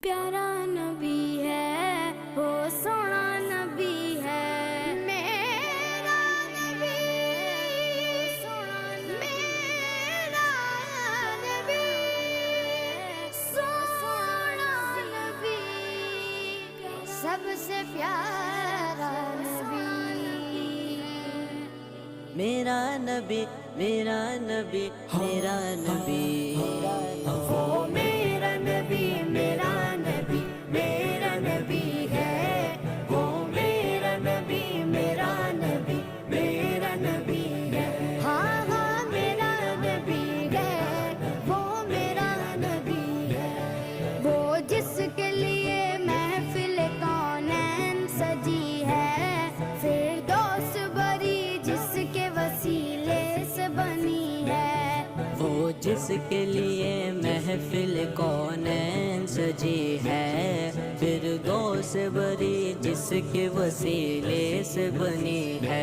پیارا نبی ہے وہ سونا نبی ہے میرا نبی میرا نبی سونا نبی سب سے پیارا نبی میرا نبی میرا نبی میرا نبی وہ میرا نبی میرا نبی میرا نبی ہے وہ میرا نبی میرا نبی میرا نبی ہے ہاں ہاں میرا نبی ہے وہ میرا نبی ہے وہ جس کے لیے محفل کونین سجی ہے فردوس بری جس کے وسیلے سے بنی ہے وہ جس کے لیے محفل کونین سجی ہے فردوس بری جس کے وسیلے سے بنی ہے